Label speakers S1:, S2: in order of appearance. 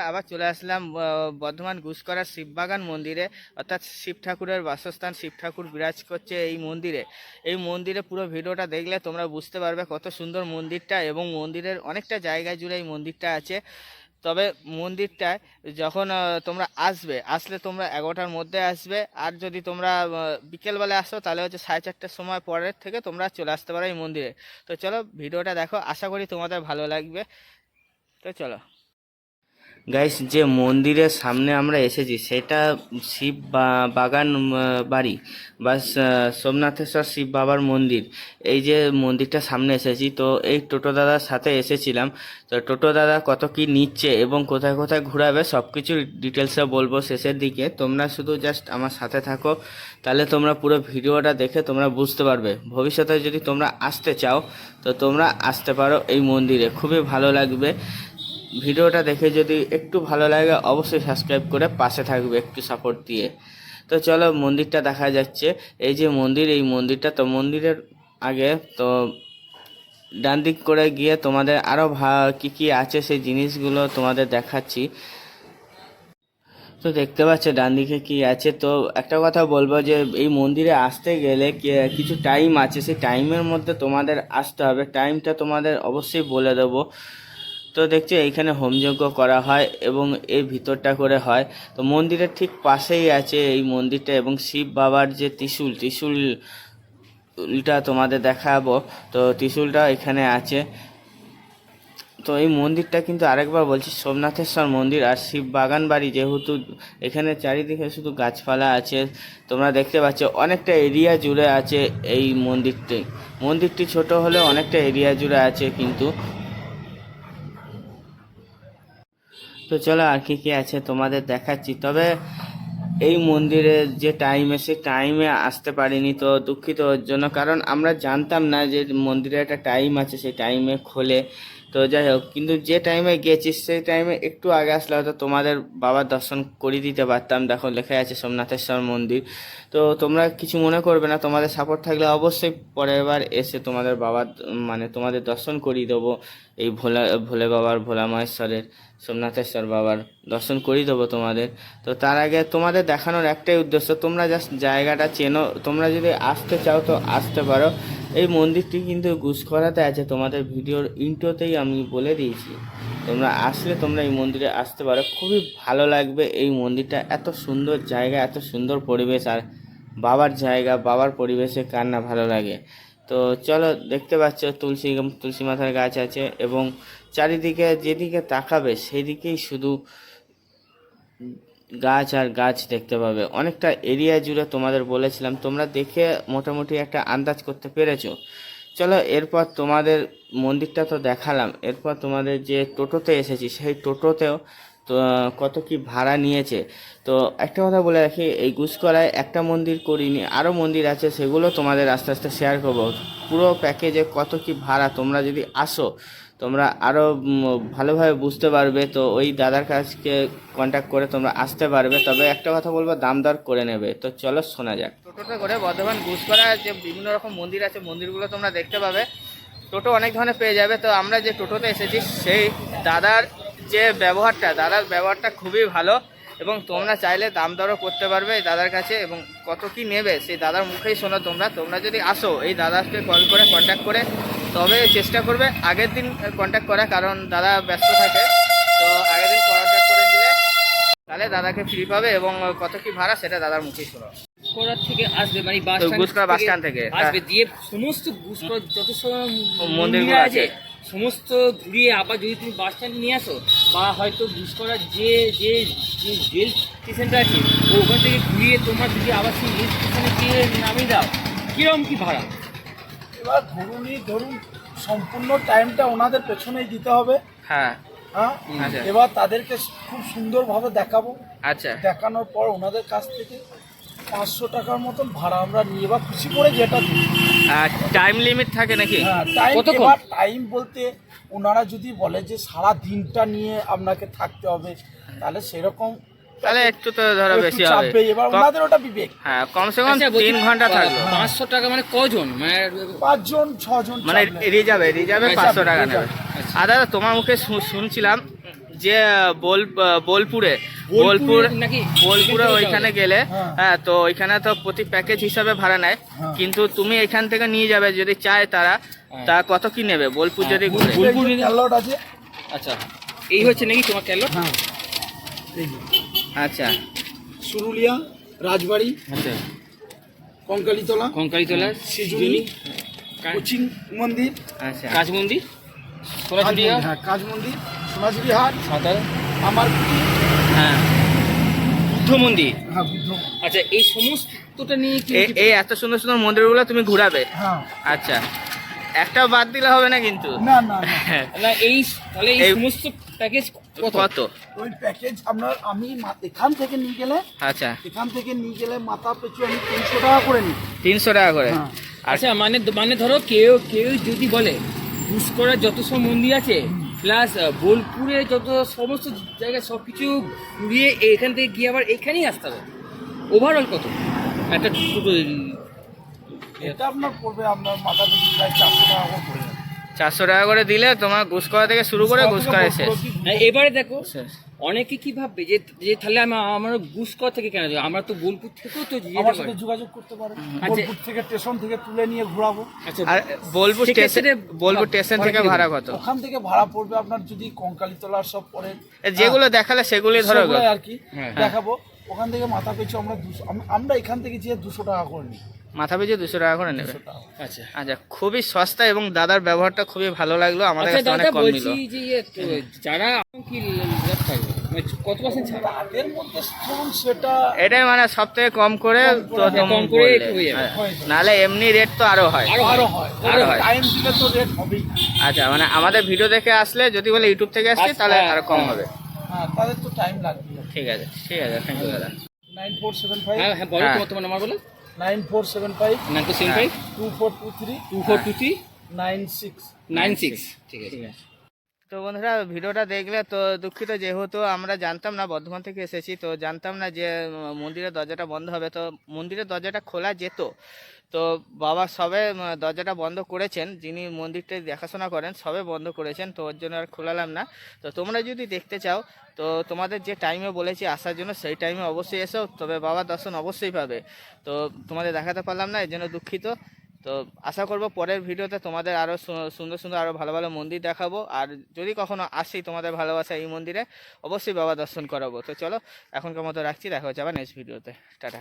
S1: আবার চলে আসলাম বর্ধমান গুসকরা শিববাগান মন্দিরে, অর্থাৎ শিব ঠাকুরের বাসস্থান। শিব ঠাকুর বিরাজ করছে এই মন্দিরে। এই মন্দিরে পুরো ভিডিওটা দেখলে তোমরা বুঝতে পারবে কত সুন্দর মন্দিরটা, এবং মন্দিরের অনেকটা জায়গা জুড়ে এই মন্দিরটা আছে। তবে মন্দিরটায় যখন তোমরা আসলে তোমরা 11টার মধ্যে আসবে, আর যদি তোমরা বিকেলবেলা আসো তাহলে হচ্ছে 4:30টার সময় পরের থেকে তোমরা চলে আসতে পারো এই মন্দিরে। তো চলো ভিডিওটা দেখো, আশা করি তোমাদের ভালো লাগবে। তো চলো গাইস, যে মন্দিরের সামনে আমরা এসেছি সেটা শিব বাগান বাড়ি বা সোমনাথেশ্বর শিব বাবার মন্দির। এই যে মন্দিরটা সামনে এসেছি, তো এই টোটো দাদার সাথে এসেছিলাম। তো টোটো দাদা কত কি নিচ্ছে এবং কোথায় কোথায় ঘোরাবে সব কিছু ডিটেলসে বলবো শেষের দিকে। তোমরা শুধু জাস্ট আমার সাথে থাকো, তাহলে তোমরা পুরো ভিডিওটা দেখে তোমরা বুঝতে পারবে। ভবিষ্যতে যদি তোমরা আসতে চাও তো তোমরা আসতে পারো এই মন্দিরে, খুবই ভালো লাগবে। ভিডিওটা দেখে যদি একটু ভালো লাগে অবশ্যই সাবস্ক্রাইব করে পাশে থাকবে একটু সাপোর্ট দিয়ে। তো চলো মন্দিরটা দেখা যাচ্ছে। এই যে মন্দির, এই মন্দিরটা, তো মন্দিরের আগে তো ডান দিক করে গিয়ে তোমাদের আরও কী কী আছে সেই জিনিসগুলো তোমাদের দেখাচ্ছি। তো দেখতে পাচ্ছ ডান দিকে কি আছে। তো একটা কথা বলবো যে এই মন্দিরে আসতে গেলে কিছু টাইম আছে, সেই টাইমের মধ্যে তোমাদের আসতে হবে। টাইমটা তোমাদের অবশ্যই বলে দেবো। তো দেখছি এইখানে হোমযজ্ঞ করা হয় এবং এর ভিতরটা করে হয়। তো মন্দিরের ঠিক পাশেই আছে এই মন্দিরটা, এবং শিব বাবার যে ত্রিশূলটা তোমাদের দেখাবো। তো ত্রিশূলটা এখানে আছে। তো এই মন্দিরটা কিন্তু আরেকবার বলছি সোমনাথেশ্বর মন্দির আর শিব বাগান বাড়ি, যেহেতু এখানে চারিদিকে শুধু গাছপালা আছে। তোমরা দেখতে পাচ্ছ অনেকটা এরিয়া জুড়ে আছে এই মন্দিরটি ছোট হলেও অনেকটা এরিয়া জুড়ে আছে কিন্তু। তো চলো আর কি কি আছে তোমাদের দেখাচ্ছি। তবে এই মন্দিরে যে টাইমে, সে টাইমে আসতে পারিনি, তো দুঃখিত ওর জন্য, কারণ আমরা জানতাম না যে মন্দিরে একটা টাইম আছে, সেই টাইমে খোলে। তো যাই হোক, কিন্তু যে টাইমে গেছি সেই টাইমে একটু আগে আসলে হয়তো তোমাদের বাবার দর্শন করিয়ে দিতে পারতাম। দেখো লেখা আছে সোমনাথেশ্বর মন্দির। তো তোমরা কিছু মনে করবে না, তোমাদের সাপোর্ট থাকলে অবশ্যই পরের বার এসে তোমাদের বাবার তোমাদের দর্শন করিয়ে দেবো। এই ভোলে বাবার, ভোলা মহেশ্বরের, সোমনাথেশ্বর বাবার দর্শন করিয়ে দেবো তোমাদের। তো তার আগে তোমাদের দেখানোর একটাই উদ্দেশ্য, তোমরা জাস্ট জায়গাটা চেনো। তোমরা যদি আসতে চাও তো আসতে পারো। এই মন্দিরটি কিন্তু গুসকরাতে আছে, তোমাদের ভিডিওর ইন্ট্রোতেই আমি বলে দিয়েছি। তোমরা আসলে তোমরা এই মন্দিরে আসতে পারো, খুবই ভালো লাগবে। এই মন্দিরটা এত সুন্দর জায়গা, এত সুন্দর পরিবেশ, আর বাবার জায়গা, বাবার পরিবেশে কার না ভালো লাগে। তো চলো, দেখতে পাচ্ছ তুলসী মাথার গাছ আছে, এবং চারিদিকে যেদিকে তাকাবে সেদিকেই শুধু গাছ আর গাছ দেখতে পাবে। অনেকটা এরিয়া জুড়ে তোমাদের বলেছিলাম, তোমরা দেখে মোটামুটি একটা আন্দাজ করতে পেরেছো। চলো এরপর তোমাদের মন্দিরটা তো দেখালাম, এরপর তোমাদের যে টোটোতে এসেছি সেই টোটোতেও তো কত কি ভাড়া নিয়েছে। তো একটা কথা বলে রাখি, এই গুসকরায় একটা মন্দির করিনি, আরও মন্দির আছে, সেগুলো তোমাদের আস্তে আস্তে শেয়ার করবো। পুরো প্যাকেজে কত কি ভাড়া তোমরা যদি আসো তোমরা আরও ভালোভাবে বুঝতে পারবে। তো ওই দাদার কাছকে কন্ট্যাক্ট করে তোমরা আসতে পারবে। তবে একটা কথা বলবো, দাম দর করে নেবে। তো চলো শোনা যাক। টোটোতে করে বর্ধমান গুসকরা যে বিভিন্ন রকম মন্দির আছে, মন্দিরগুলো তোমরা দেখতে পাবে। টোটো অনেক ধরনের পেয়ে যাবে। তো আমরা যে টোটোতে এসেছি সেই দাদার দাদার ব্যবহারটা খুবই ভালো, এবং তোমরা চাইলে দাম দরও করতে পারবে এই দাদার কাছে, এবং কত কি নেবে সেই দাদার মুখেই শোনো। তোমরা যদি আসো এই দাদাকে কল করে কন্ট্যাক্ট করে, তবে চেষ্টা করবে আগের দিন কন্ট্যাক্ট করা, কারণ দাদা ব্যস্ত থাকে। তো আগের দিন কন্ট্যাক্ট করে নিলে তাহলে দাদাকে ফ্রি পাবে, এবং কত কি ভাড়া সেটা দাদার মুখেই শোনো।
S2: গুসকরার থেকে আসবে, মানে
S1: গুসকরা বাস স্ট্যান্ড থেকে
S2: আসবে, দিয়ে সমস্ত গুসকরার যত সব
S1: মন্দিরগুলো আছে
S2: সমস্ত ঘুরিয়ে আবার যদি তুমি বাস স্ট্যান্ডে নিয়ে আসো, বা হয়তো গুসকরার যে যে যে রেল স্টেশনটা আছে ওখান থেকে ঘুরিয়ে তোমার যদি আবার সেই রেল স্টেশনে গিয়ে নামিয়ে দাও, কিরকম কি ভাড়া?
S3: এবার ধরুন সম্পূর্ণ টাইমটা ওনাদের পেছনেই দিতে হবে।
S1: হ্যাঁ
S3: হ্যাঁ,
S1: আচ্ছা।
S3: এবার তাদেরকে খুব সুন্দরভাবে দেখাবো।
S1: আচ্ছা,
S3: দেখানোর পর ওনাদের কাছ থেকে 500 টাকার মতন ভাড়া আমরা নিয়ে, এবার খুশি করে যেটা দিই।
S1: টাইম লিমিট থাকে নাকি?
S3: হ্যাঁ, টাইম বলতে ওনারা যদি বলে যে সারা দিনটা নিয়ে আপনাকে থাকতে হবে, তাহলে সেরকম
S1: তাহলে একটু তো ধরো
S3: একটু
S1: বেশি
S3: চাপ
S1: হবে।
S3: পেয়ে, এবার ওনাদের ওটা বিবেক।
S1: হ্যাঁ, কমসে কম
S2: আচ্ছা, বলছি,
S1: 3 ঘন্টা থাকলো।
S2: 500 টাকা মানে কজন? মানে
S3: 5 জন 6 জন
S1: মানে রিজার্ভে
S2: আচ্ছা,
S1: 500 টাকা নেবে।
S2: আচ্ছা।
S1: আর দাদা তোমার মুখে শুনছিলাম যে বোলপুরে বোলপুর
S2: নাকি
S1: বোলপুরে ওইখানে গেলে
S3: হ্যাঁ।
S1: হ্যাঁ, তো ওইখানে তো প্রতি প্যাকেজ হিসাবে ভাড়া নেয়,
S3: হ্যাঁ।
S1: কিন্তু তুমি এখান থেকে নিয়ে যাবে যদি চায় তারা, তা কত কি নেবে বোলপুর যদি ঘুরে?
S2: বোলপুর
S3: এই যে ক্যালট আছে।
S2: আচ্ছা, এই হচ্ছে নাকি তোমার ক্যালট?
S3: হ্যাঁ এই যে
S1: আচ্ছা
S3: সুরুলিয়া, রাজবাড়ি,
S2: আচ্ছা,
S3: কঙ্কালীতলা,
S2: কঙ্কালীতলা,
S3: সিজুনি, কোচিং মন্দির,
S1: আচ্ছা
S2: কাজ মন্দির, সোনাঝুরিয়া,
S3: হ্যাঁ কাজ মন্দির, সোনাঝুরি হাট,
S2: সাঁতার,
S3: আমার
S2: হ্যাঁ, বুদ্ধ মন্দির।
S3: হ্যাঁ বুদ্ধ,
S2: আচ্ছা, এই সমস্তটা নিয়ে কি
S1: এই এত সুন্দর সুন্দর মন্দিরগুলো তুমি ঘুরাবে?
S3: হ্যাঁ
S1: আচ্ছা, একটাও বাদ দিলে হবে না কিন্তু।
S3: না না না
S2: না, এই তাহলে এই
S1: এই-
S2: সমস্ত প্যাকেজ
S1: কত?
S3: ওই প্যাকেজ আপনার আমি এখান থেকে নিয়ে গেলে,
S1: আচ্ছা,
S3: এখান থেকে নিয়ে গেলে মাথা পিছু আমি 300 টাকা করে নিই।
S1: 300 টাকা করে।
S3: হ্যাঁ।
S2: আচ্ছা, মানে ধরো কেউ কেউ যদি বলে পুষ্করার যত সব মন্দির আছে প্লাস বোলপুরে যত সমস্ত জায়গায় সব কিছু ঘুরিয়ে এখান থেকে গিয়ে আবার এখানেই আসতে হবে, ওভারঅল কত একটা টোটো?
S3: এটা আপনার পড়বে আপনার মাথা পিছু প্রায় 400 টাকা করে পড়ে যাবে।
S1: 400 টাকা করে দিলে তোমার ঘুষকরা থেকে শুরু করে ঘুষকরা শেষ।
S2: এবারে দেখো,
S1: শেষ।
S2: অনেকে কি ভাববে যে যে তাহলে আমার গুসকর থেকে কেন যাবো, আমরা তো বোলপুর থেকেও তো যেতে
S3: আমার
S2: পারি।
S3: সাথে যোগাযোগ করতে পারেন,
S2: আচ্ছা।
S3: বোলপুর থেকে স্টেশন থেকে তুলে নিয়ে ঘোরাবো।
S2: আচ্ছা,
S1: আর বোলপুর স্টেশন,
S2: সেক্ষেত্রে
S1: বোলপুর স্টেশন থেকে ভাড়া কত?
S3: ওখান থেকে ভাড়া পড়বে আপনার যদি কঙ্কালীতলার সব পরে
S1: যেগুলো দেখালে সেগুলি ধরো গো।
S3: আর কি
S2: হ্যাঁ।
S3: দেখাবো, ওখান থেকে মাথা পিছু আমরা 200, আমরা এখান থেকে যে 200 টাকা করে নিই।
S1: মাথা পিছু 200 টাকা করে নেবে।
S3: 200 টাকা।
S2: আচ্ছা,
S1: আচ্ছা, খুবই সস্তা এবং দাদার ব্যবহারটা খুবই ভালো লাগলো, আমাদের
S2: আচ্ছা
S1: কাছে অনেক
S2: দাদা,
S1: কম নিল।
S2: বলছি যে যারা কি লাভ থাকবে, মানে কত পার্সেন্ট ছাড়?
S3: তাদের মধ্যে যেমন সেটা
S1: এটাই মানে সব থেকে কম করে তো
S3: করে,
S1: তুমি
S2: কম করে
S1: বললে।
S2: হয়ে যাবে।
S1: হ্যাঁ। নাহলে এমনি রেট তো আরো হয়।
S3: আরো হয়,
S1: আরো হয়।
S3: টাইম দিলে তো রেট হবেই।
S1: আচ্ছা, মানে আমাদের ভিডিও দেখে আসলে যদি বলে ইউটিউব থেকে আসছি
S2: আচ্ছা,
S1: তাহলে আরো কম
S2: হ্যাঁ।
S1: হবে।
S3: হ্যাঁ তাদের তো টাইম লাগবে।
S1: ঠিক আছে, ঠিক আছে, থ্যাংক ইউ দাদা।
S3: 9475
S2: হ্যাঁ হ্যাঁ, বলো
S1: হ্যাঁ।
S2: তোমার নাম্বার বলো।
S3: 9475
S2: 925
S3: 2423
S2: 2423
S3: 96।
S2: 96। ঠিক আছে।
S1: ঠিক আছে। তো বন্ধুরা, ভিডিওটা দেখলে তো দুঃখিত, যেহেতু আমরা জানতাম না, বর্ধমান থেকে এসেছি তো জানতাম না যে মন্দিরের দরজাটা বন্ধ হবে। তো মন্দিরের দরজাটা খোলা যেত, তো বাবা সবে দরজাটা বন্ধ করেছেন, যিনি মন্দিরটা দেখাশোনা করেন সবে বন্ধ করেছেন, তো ওর জন্য আর খোলালাম না। তো তোমরা যদি দেখতে চাও তো তোমাদের যে টাইমে বলেছি আসার জন্য সেই টাইমে অবশ্যই এসো, তবে বাবার দর্শন অবশ্যই পাবে। তো তোমাদের দেখাতে পারলাম না, এর জন্য দুঃখিত। তো আশা করব পরের ভিডিওতে তোমাদের আরও সুন্দর সুন্দর আরও ভালো ভালো মন্দির দেখাবো, আর যদি কখনো আসি তোমাদের ভালোবাসা এই মন্দিরে অবশ্যই বাবা দর্শন করাবো। তো চলো এখনকার মতো রাখছি, দেখা হচ্ছে আবার নেক্সট ভিডিওতে। টাটা।